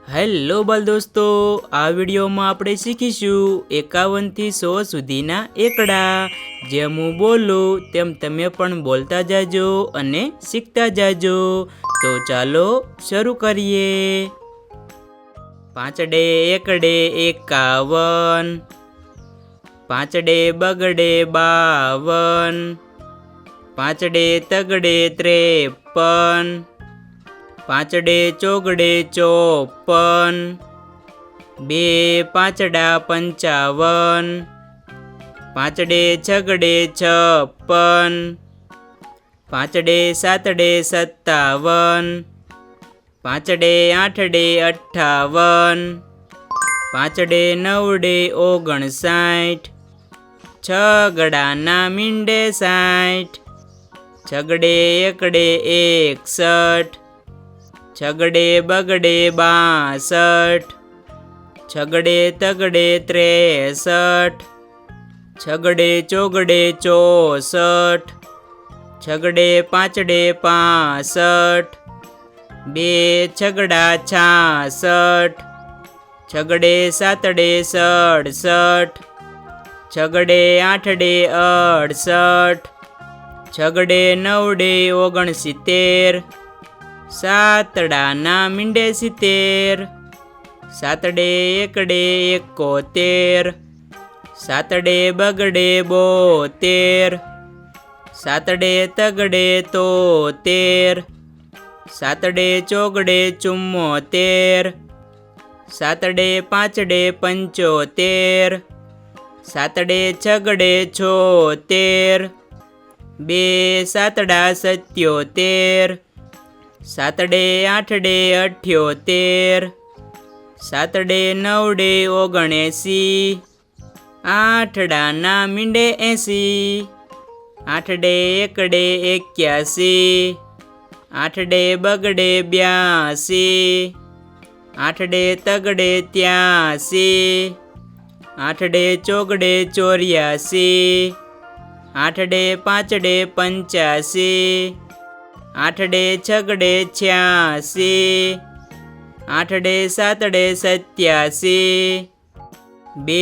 Hello બાલ દોસ્તો, આ વિડીયોમાં આપણે શીખીશું 51 થી 100 સુધીના એકડા। જેમ હું બોલું તેમ તમે પણ બોલતા જાજો અને શીખતા જાજો। તો ચાલો શરૂ કરીએ। 5 ડે એકડે 51, 5 ડે બગડે 52, 5 ડે તગડે 53, 5 ડે ચોગડે 54, 2 પાંચડા 55, 5 ડે છગડે 56, 5 ડે સાતડે 57, 5 ડે આઠડે 58, 5 ડે નવડે 59, છગડાના મીંડે 60, છગડે એકડે 61, છગડે બગડે 62, છગડે તગડે 63, છગડે ચોગડે 64, છગડે પાંચડે 65, 2 છગડા 66, છગડે સાતડે 67, છગડે આઠડે 68, છગડે નવડે 69, સાતડાના મીંડે 70, સાતડે એકડે 71, સાતડે બગડે 72, સાતડે તગડે 73, સાતડે ચોગડે 74, સાતડે પાંચડે 75, સાતડે છગડે 76, 2 સાતડા 77, સાતડે આઠડે 78, સાતડે નવડે 79, આઠડાના મીંડે 80, આઠડે એકડે 81, આઠડે બગડે 82, આઠડે તગડે 83, આઠડે ચોગડે 84, આઠડે પાંચડે 85, આઠડે છગડે 86, આઠડે સાતડે 87, 2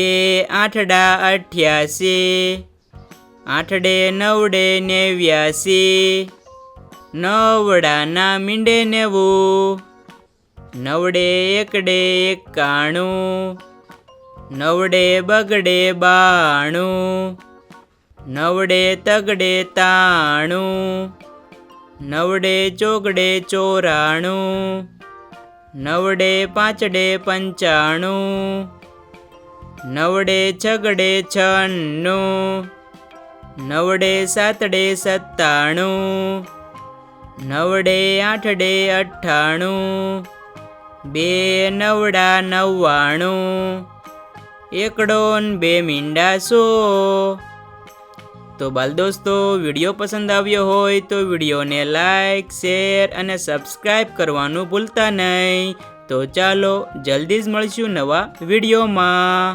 આઠડા 88, આઠડે નવડે 89, નવડાના મીંડે 90, નવડે એકડે 91, નવડે બગડે 92, નવડે તગડે 93, નવડે ચોગડે 94, નવડે પાંચડે 95, નવડે છગડે 96, નવડે સાતડે 97, નવડે આઠડે 98, 2 નવડા 99, એકડો ને 2 મીંડા 100। તો બાલ દોસ્તો, વિડીયો પસંદ આવ્યો હોય તો વિડીયોને લાઈક, શેર અને સબસ્ક્રાઈબ કરવાનું ભૂલતા નહીં। તો ચાલો જલ્દી જ મળીશું નવા વિડીયોમાં।